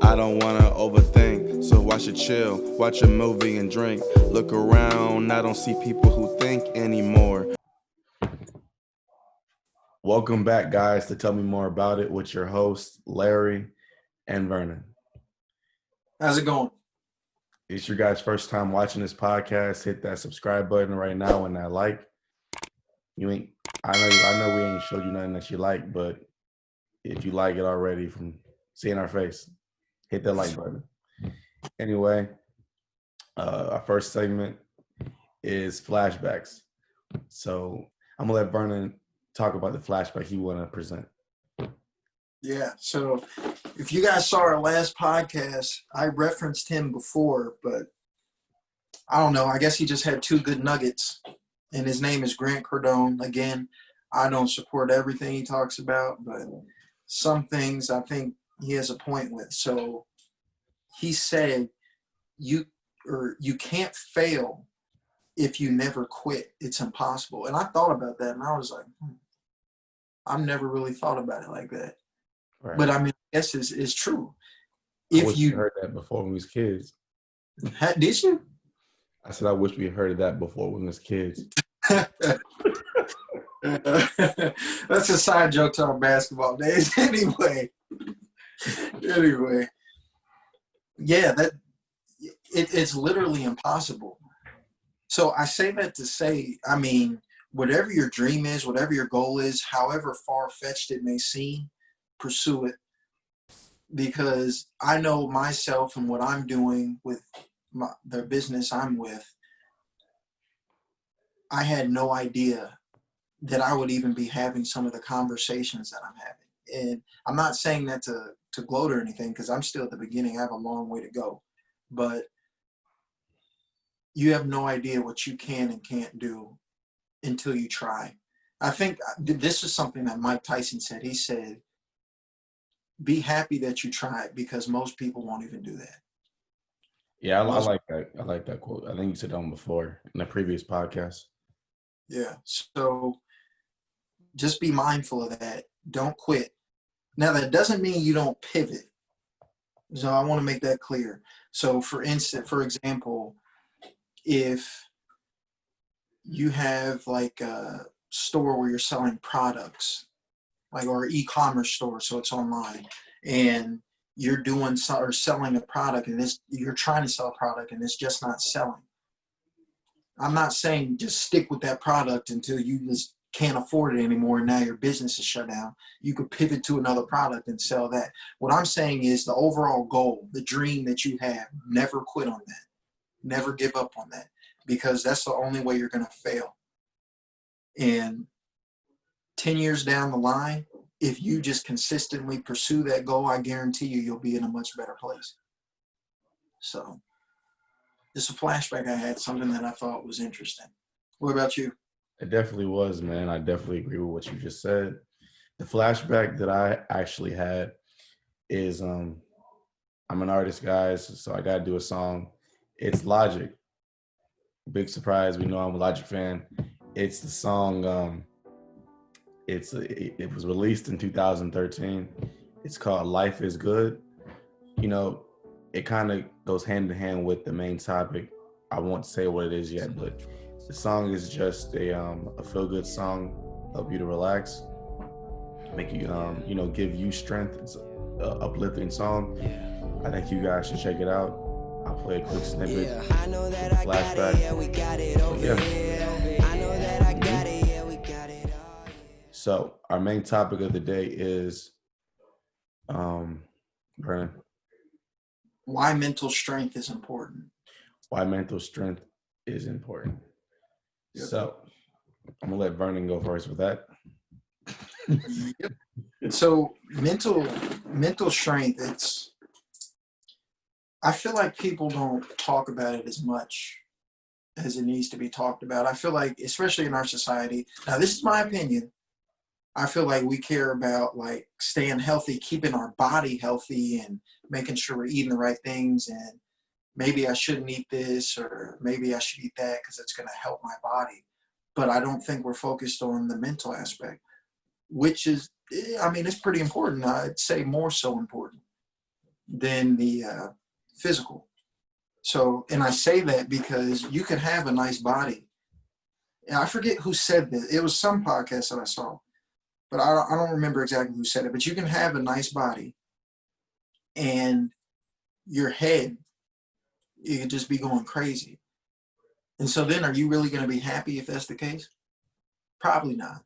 I don't wanna overthink, so I should chill, watch a movie and drink. Look around, I don't see people who think anymore. Welcome back, guys, to Tell Me More About It with your hosts, Larry and Vernon. How's it going? It's your guys' first time watching this podcast. Hit that subscribe button right now and that like. I know we ain't showed you nothing that you like, but if you like it already from seeing our face, hit that like button. Anyway, our first segment is flashbacks. So I'm gonna let Vernon talk about the flashback he want to present. Yeah, so if you guys saw our last podcast, I referenced him before, but I don't know. I guess he just had two good nuggets, and his name is Grant Cardone. Again, I don't support everything he talks about, but some things I think he has a point with. So he said, you can't fail if you never quit. It's impossible. And I thought about that, and I was like, I've never really thought about it like that. Right. But I mean, I guess it's true. I wish you heard that before when we was kids. Did you? I said I wish we heard that before when we was kids. That's a side joke to our basketball days. Anyway, yeah, it's literally impossible. So I say that to say, I mean, whatever your dream is, whatever your goal is, however far-fetched it may seem, pursue it. Because I know myself and what I'm doing with the business I'm with, I had no idea that I would even be having some of the conversations that I'm having. And I'm not saying that to gloat or anything, because I'm still at the beginning. I have a long way to go. But you have no idea what you can and can't do until you try. I think this is something that Mike Tyson said. He said, be happy that you tried, because most people won't even do that. Yeah, I like that. I like that quote. I think you said that one before in the previous podcast. Yeah. So just be mindful of that. Don't quit. Now, that doesn't mean you don't pivot. So I want to make that clear. So for example, if you have like a store where you're selling products, like, or e-commerce store, so it's online, and you're doing or selling a product, and you're trying to sell a product and it's just not selling. I'm not saying just stick with that product until you just can't afford it anymore and now your business is shut down. You could pivot to another product and sell that. What I'm saying is the overall goal, the dream that you have, never quit on that. Never give up on that, because that's the only way you're going to fail. And 10 years down the line, if you just consistently pursue that goal, I guarantee you'll be in a much better place. So it's a flashback I had, something that I thought was interesting. What about you? It definitely was, man. I definitely agree with what you just said. The flashback that I actually had is I'm an artist, guys, so I got to do a song. It's Logic. Big surprise. We know I'm a Logic fan. It's the song, it was released in 2013. It's called Life is Good. You know, it kind of goes hand in hand with the main topic. I won't say what it is yet, but the song is just a feel-good song, help you to relax, make you, give you strength. It's an uplifting song. I think you guys should check it out. I'll play a quick snippet. I know that I flashback. Got it, yeah, we got it over here. I know that I got it, yeah, we got it all. So our main topic of the day is, Vernon, why mental strength is important. Why mental strength is important. Yep. So I'm gonna let Vernon go first with that. Yep. So mental strength, I feel like people don't talk about it as much as it needs to be talked about. I feel like, especially in our society, now this is my opinion, I feel like we care about like staying healthy, keeping our body healthy, and making sure we're eating the right things, and maybe I shouldn't eat this, or maybe I should eat that because it's going to help my body. But I don't think we're focused on the mental aspect, which is, I mean, it's pretty important. I'd say more so important. than the physical. So, and I say that because you can have a nice body. And I forget who said this. It was some podcast that I saw, but I don't remember exactly who said it. But you can have a nice body and your head, you could just be going crazy. And so then are you really going to be happy if that's the case? Probably not,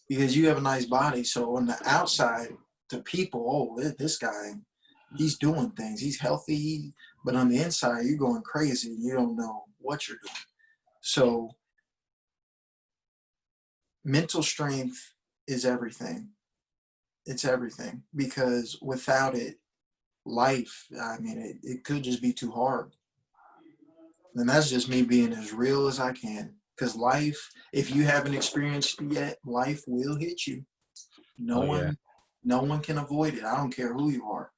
because you have a nice body. So on the outside, to people, oh, this guy, he's doing things, he's healthy, but on the inside, you're going crazy. You don't know what you're doing. So mental strength is everything. It's everything, because without it, life, I mean, it could just be too hard. And that's just me being as real as I can. Because life, if you haven't experienced it yet, life will hit you. No Oh yeah. one, no one can avoid it. I don't care who you are.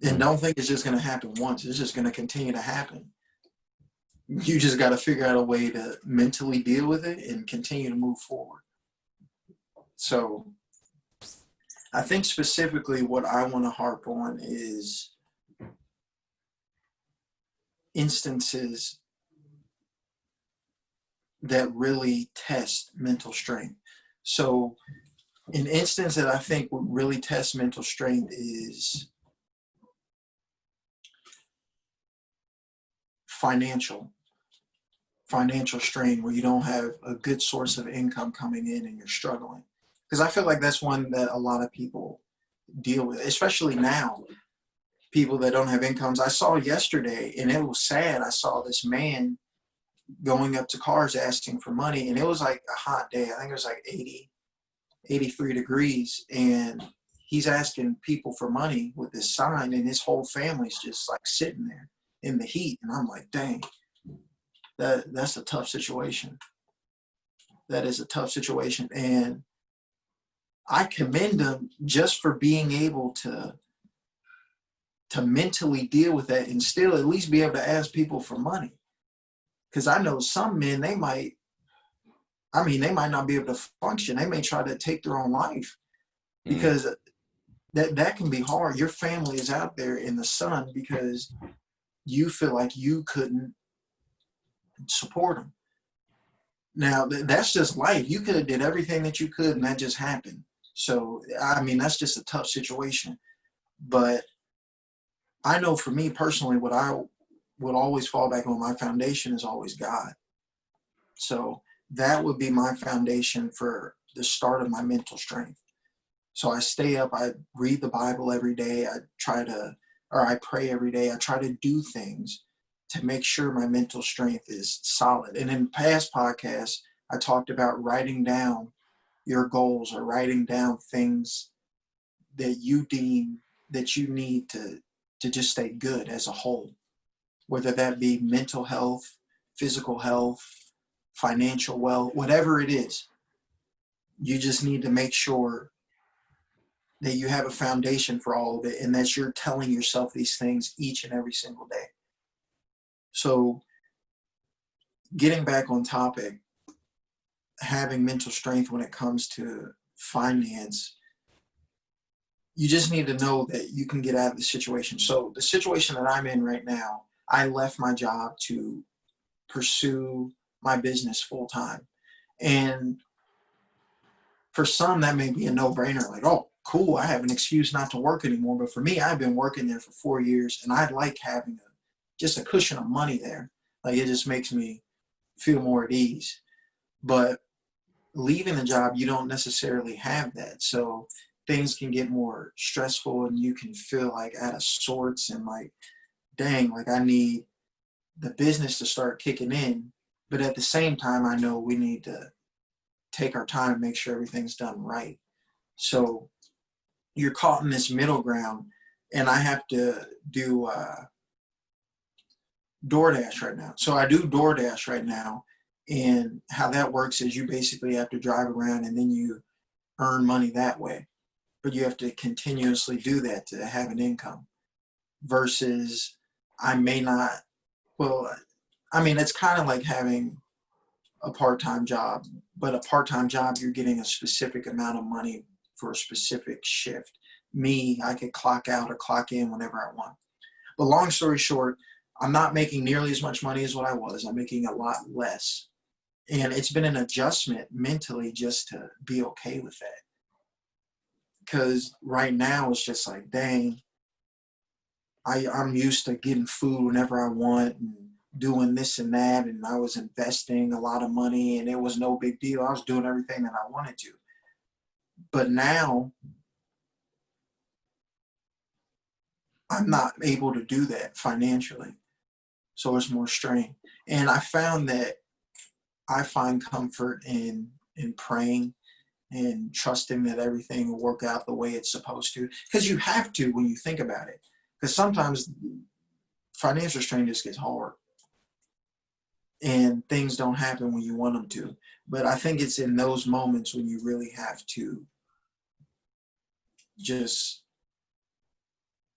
And Mm. don't think it's just going to happen once. It's just going to continue to happen. You just got to figure out a way to mentally deal with it and continue to move forward. So I think specifically what I want to harp on is instances that really test mental strength. So an instance that I think would really test mental strength is financial strain, where you don't have a good source of income coming in and you're struggling. Because I feel like that's one that a lot of people deal with, especially now, people that don't have incomes. I saw yesterday, and it was sad. I saw this man going up to cars asking for money, and it was like a hot day. I think it was like 80, 83 degrees, and he's asking people for money with this sign, and his whole family's just like sitting there in the heat. And I'm like, dang, that's a tough situation. That is a tough situation. And I commend him just for being able to mentally deal with that and still at least be able to ask people for money. Because I know some men, they might not be able to function. They may try to take their own life, because that can be hard. Your family is out there in the sun because you feel like you couldn't support them. Now, that's just life. You could have did everything that you could, and that just happened. So, I mean, that's just a tough situation. But I know for me personally, what I would always fall back on, my foundation is always God. So that would be my foundation for the start of my mental strength. So I stay up, I read the Bible every day. I pray every day. I try to do things to make sure my mental strength is solid. And in past podcasts, I talked about writing down your goals, or writing down things that you deem that you need to just stay good as a whole, whether that be mental health, physical health, financial wealth, whatever it is. You just need to make sure that you have a foundation for all of it, and that you're telling yourself these things each and every single day. So getting back on topic, having mental strength when it comes to finance, you just need to know that you can get out of the situation. So the situation that I'm in right now, I left my job to pursue my business full time. And for some, that may be a no-brainer, like, oh, cool, I have an excuse not to work anymore. But for me, I've been working there for 4 years, and I like having just a cushion of money there. Like, it just makes me feel more at ease. But leaving the job, you don't necessarily have that. So things can get more stressful, and you can feel like out of sorts, and like, dang, like I need the business to start kicking in. But at the same time, I know we need to take our time and make sure everything's done right. So you're caught in this middle ground, and I have to do DoorDash right now. So I do DoorDash right now, and how that works is you basically have to drive around, and then you earn money that way. But you have to continuously do that to have an income. Versus, I may not. Well, I mean, it's kind of like having a part-time job, but a part-time job, you're getting a specific amount of money for a specific shift. me, I could clock out or clock in whenever I want. But long story short, I'm not making nearly as much money as what I was. I'm making a lot less. And it's been an adjustment mentally just to be okay with that. Because right now it's just like, dang, I'm used to getting food whenever I want and doing this and that. And I was investing a lot of money and it was no big deal. I was doing everything that I wanted to. But now I'm not able to do that financially. So it's more strain. And I found that I find comfort in praying and trusting that everything will work out the way it's supposed to. Because you have to when you think about it. Because sometimes financial strain just gets hard and things don't happen when you want them to. But I think it's in those moments when you really have to just,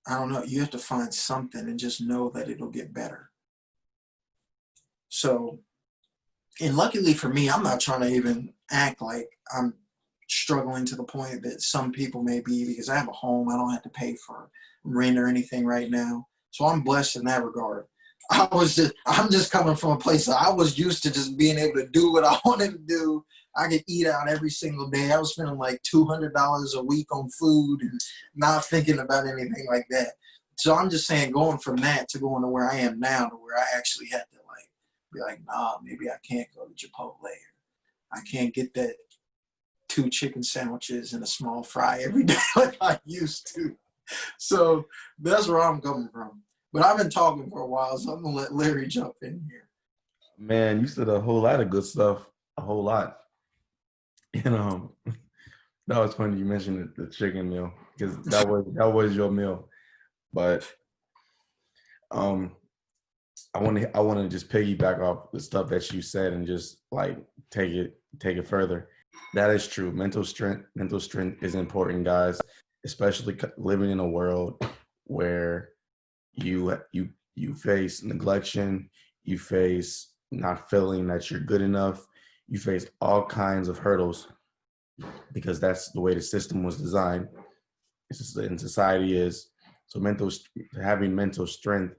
I don't know, you have to find something and just know that it'll get better. So, and luckily for me, I'm not trying to even act like I'm struggling to the point that some people may be, because I have a home. I don't have to pay for rent or anything right now. So I'm blessed in that regard. I'm just coming from a place that I was used to just being able to do what I wanted to do. I could eat out every single day. I was spending like $200 a week on food and not thinking about anything like that. So I'm just saying, going from that to going to where I am now, to where I actually had to like be like, nah, maybe I can't go to Chipotle. I can't get that 2 chicken sandwiches and a small fry every day like I used to. So that's where I'm coming from. But I've been talking for a while, so I'm gonna let Larry jump in here. Man, you said a whole lot of good stuff, a whole lot. And that was funny you mentioned the chicken meal, because that was your meal. But I want to just piggyback off the stuff that you said and just like take it further. That is true. Mental strength is important, guys, especially living in a world where you face neglection, you face not feeling that you're good enough, you face all kinds of hurdles, because that's the way the system was designed. It's just, and society is. So having mental strength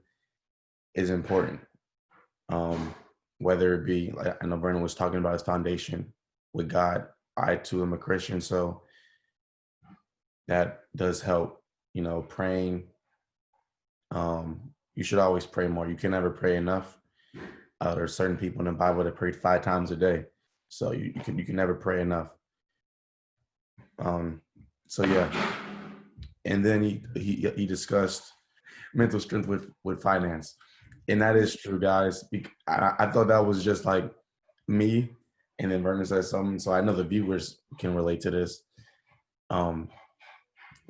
is important. Whether it be, like I know Vernon was talking about his foundation with God. I too am a Christian, so that does help. Praying. You should always pray more. You can never pray enough. There are certain people in the Bible that prayed 5 times a day, so you can never pray enough. So yeah, and then he discussed mental strength with finance, and that is true, guys. I thought that was just like me, and then Vernon said something, so I know the viewers can relate to this.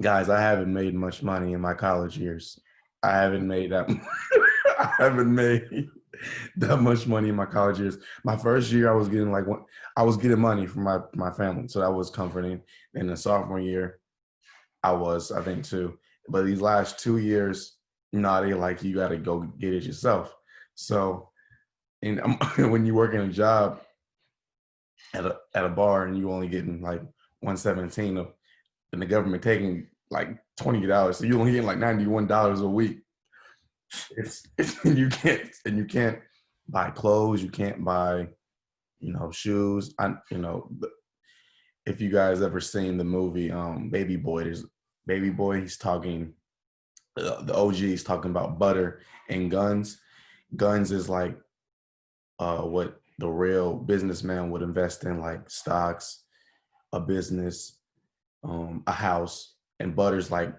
Guys, I haven't made much money in my college years. I haven't made that. I haven't made that much money in my college years. My first year, I was getting money from my family, so that was comforting. And the sophomore year, I think too. But these last 2 years, they like, you got to go get it yourself. So, and when you work in a job at a bar and you only getting like 117 of, and the government taking like $20, so you only getting like $91 a week. It's you can't buy clothes, you can't buy shoes. If you guys ever seen the movie Baby Boy, there's Baby Boy. He's talking, the OG is talking about butter and guns. Guns is like what the real businessman would invest in, like stocks, a business, a house. And butter's like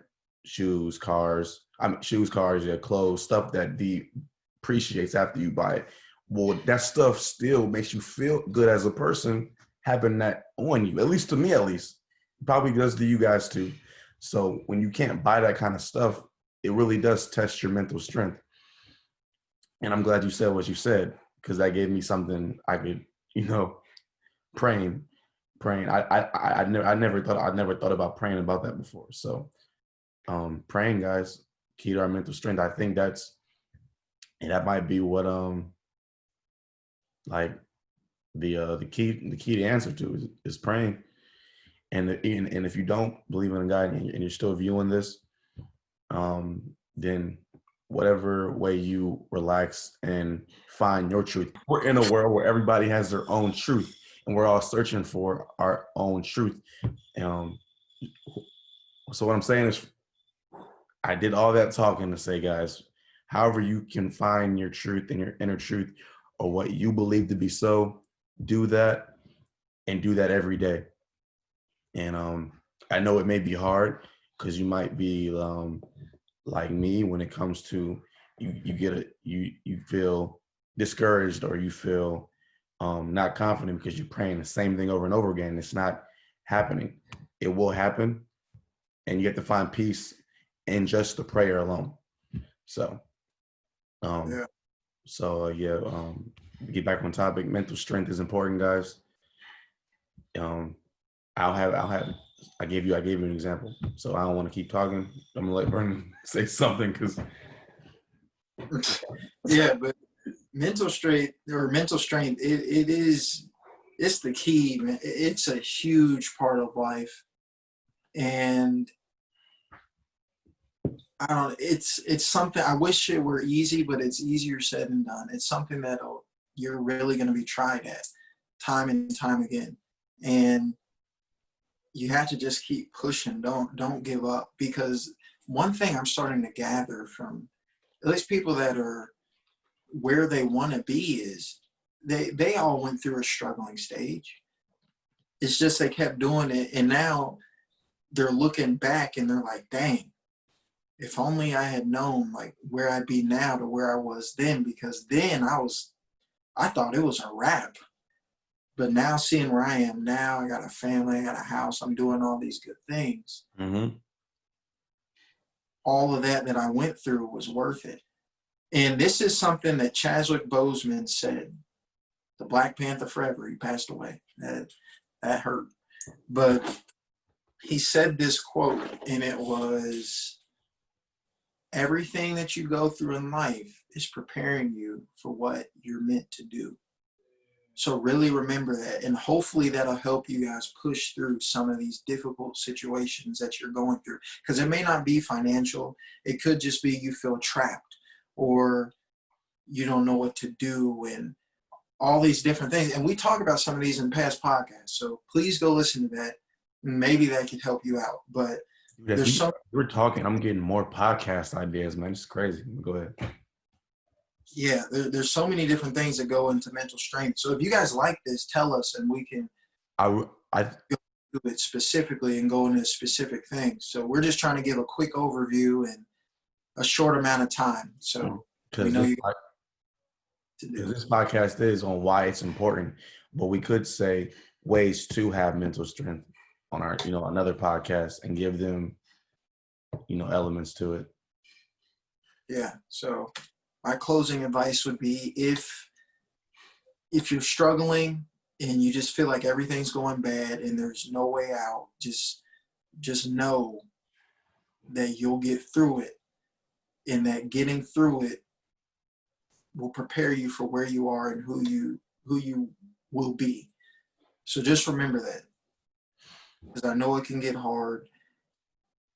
shoes, cars. Shoes, cars, yeah, clothes, stuff that depreciates after you buy it. Well, that stuff still makes you feel good as a person having that on you. At least to me, at least. Probably does to you guys too. So when you can't buy that kind of stuff, it really does test your mental strength. And I'm glad you said what you said, because that gave me something I could, praying. I never thought about praying about that before. So praying, guys, key to our mental strength. I think that might be what like the key to answer to is praying. And if you don't believe in God and you're still viewing this, then whatever way you relax and find your truth. We're in a world where everybody has their own truth, and we're all searching for our own truth. Um, so what I'm saying is, I did all that talking to say, guys, however you can find your truth and your inner truth, or what you believe to be so, do that, and do that every day. And I know it may be hard because you might be like me when it comes to you feel discouraged, or you feel not confident because you're praying the same thing over and over again. It's not happening. It will happen, and you have to find peace in just the prayer alone. So um Yeah. yeah, get back on topic. Mental strength is important, guys. um I'll have I gave you an example, so I don't want to keep talking. I'm gonna let Vernon say something because Yeah, but mental strength, it's the key, man. It's a huge part of life. And I don't it's something I wish it were easy, but it's easier said than done. It's something that you're really going to be tried at time and time again. And you have to just keep pushing. Don't give up, because one thing I'm starting to gather from at least people that are where they want to be is they all went through a struggling stage. It's just they kept doing it, and now they're looking back and they're like, dang, if only I had known like where I'd be now to where I was then, because then I thought it was a wrap. But now seeing where I am now, I got a family, I got a house, I'm doing all these good things. mm-hmm. All of that I went through was worth it. And this is something that Chadwick Boseman said, the Black Panther forever. He passed away. That hurt. But he said this quote, and it was, everything that you go through in life is preparing you for what you're meant to do. So really remember that, and hopefully that'll help you guys push through some of these difficult situations that you're going through. Because it may not be financial. It could just be you feel trapped, or you don't know what to do, and all these different things. And we talk about some of these in past podcasts. So please go listen to that. Maybe that could help you out. But Yes, there's some we're talking. I'm getting more podcast ideas, man. It's crazy. Go ahead. yeah, there's so many different things that go into mental strength. So if you guys like this, tell us, and we can I do it specifically and go into specific things. So we're just trying to give a quick overview in a short amount of time. So we because know this, you to do. this podcast is on why it's important, but we could say ways to have mental strength on our another podcast and give them elements to it. Yeah. So my closing advice would be, if you're struggling and you just feel like everything's going bad and there's no way out, just know that you'll get through it, and that getting through it will prepare you for where you are and who you will be. So just remember that, because I know it can get hard.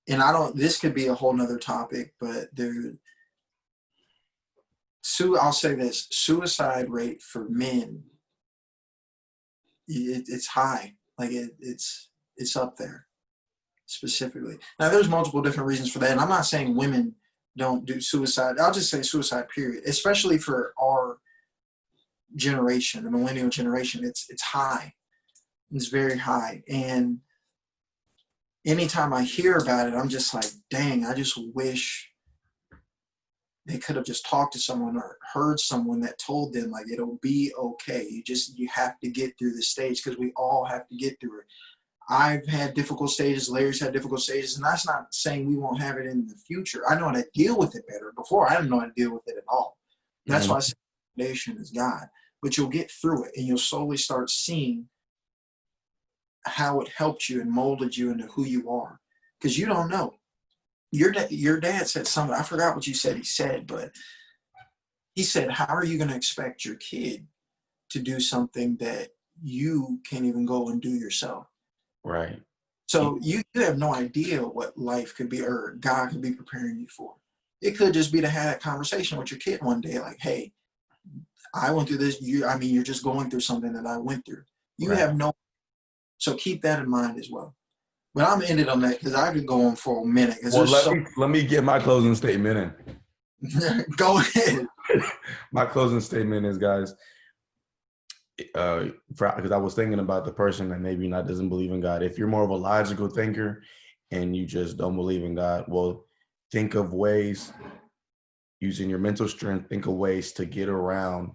And this could be a whole nother topic, but I'll say this: suicide rate for men, it's high. Like it's up there specifically. Now there's multiple different reasons for that, and I'm not saying women don't do suicide. I'll just say suicide period, especially for our generation, the millennial generation. It's high. It's very high. And anytime I hear about it, I'm just like, dang, I just wish they could have just talked to someone or heard someone that told them like it'll be okay. You have to get through this stage, because we all have to get through it. I've had difficult stages, Larry's had difficult stages, and that's not saying we won't have it in the future. I know how to deal with it better. Before, I didn't know how to deal with it at all. That's why I say foundation is God. But you'll get through it, and you'll slowly start seeing how it helped you and molded you into who you are. Because you don't know. Your dad said something. I forgot what you said he said, but he said, how are you going to expect your kid to do something that you can't even go and do yourself? Right. So you have no idea what life could be or God could be preparing you for. It could just be to have a conversation with your kid one day, like, hey, I went through this. You're just going through something that I went through. You Right. have no, so keep that in mind as well. But I'm ended on that because I could go on for a minute. Because Well, there's so let me get my closing statement go ahead. in. My closing statement is, guys, because I was thinking about the person that maybe not doesn't believe in God. If you're more of a logical thinker and you just don't believe in God, well, think of ways using your mental strength. Think of ways to get around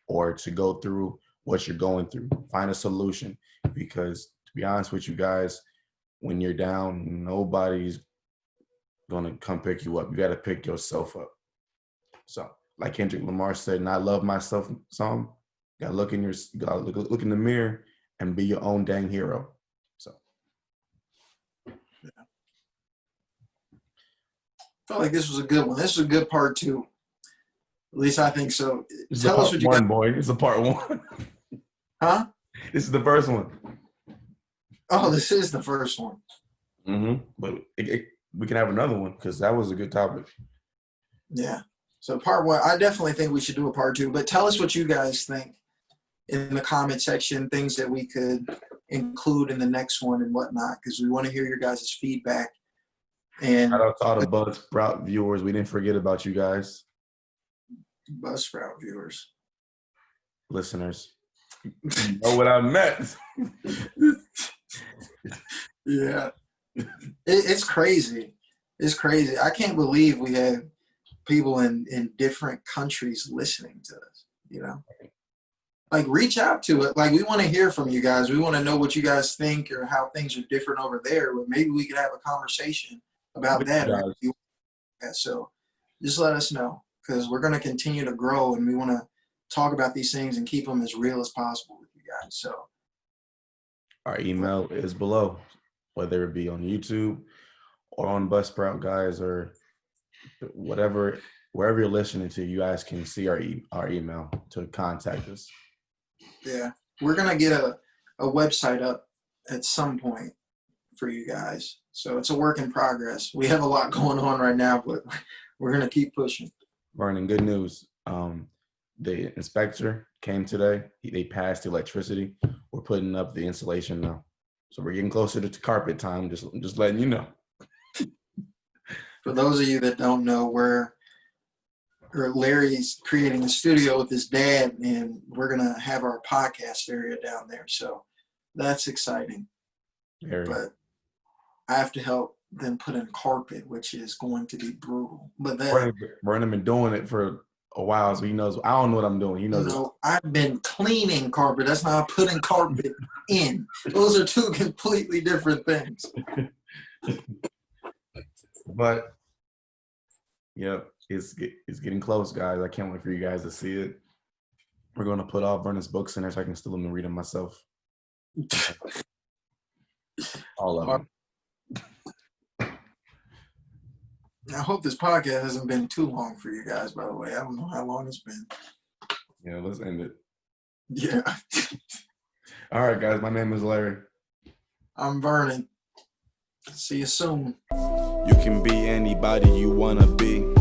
or to go through what you're going through. Find a solution, because to be honest with you guys, when you're down, nobody's gonna come pick you up. You got to pick yourself up. So, like Kendrick Lamar said, "And I love myself" song. You gotta look in look in the mirror and be your own dang hero. So, Yeah. Felt like this was a good one. This is a good part two. At least I think so. this is Tell the us part what you one, got. boy. This is the part one. Huh? This is the first one. Oh, this is the first one. But we can have another one because that was a good topic. Yeah. So part one, I definitely think we should do a part two. But tell us what you guys think in the comment section, things that we could include in the next one and whatnot, because we want to hear your guys' feedback. And Shout out to all the Buzzsprout viewers. We didn't forget about you guys, Buzzsprout viewers, listeners. You know what I meant. Yeah. It's crazy. It's crazy. I can't believe we have people in different countries listening to us, you know? Like, reach out to it. Like, we want to hear from you guys. We want to know what you guys think or how things are different over there. But maybe we could have a conversation about that. Or so just let us know, because we're going to continue to grow and we want to talk about these things and keep them as real as possible with you guys. So our email is below, whether it be on YouTube or on Buzzsprout, guys, or whatever, wherever you're listening to, you guys can see our email to contact us. yeah, we're going to get a website up at some point for you guys. So it's a work in progress. We have a lot going on right now, but we're going to keep pushing. Vernon, good news. The inspector came today. They passed the electricity. We're putting up the insulation now. So we're getting closer to carpet time. Just letting you know. For those of you that don't know, Larry's creating a studio with his dad, and we're going to have our podcast area down there. So that's exciting. But I have to help them put in carpet, which is going to be brutal. But then Vernon been doing it for a while, so he knows. I don't know what I'm doing. He knows. No, I've been cleaning carpet. That's not putting carpet in. Those are two completely different things. But yeah, it's getting close, guys. I can't wait for you guys to see it. We're going to put all Vernon's books in there so I can steal them and read them myself. All of them. I hope this podcast hasn't been too long for you guys, by the way. I don't know how long it's been. Yeah, let's end it. Yeah. All right, guys. My name is Larry. I'm Vernon. See you soon. You can be anybody you want to be.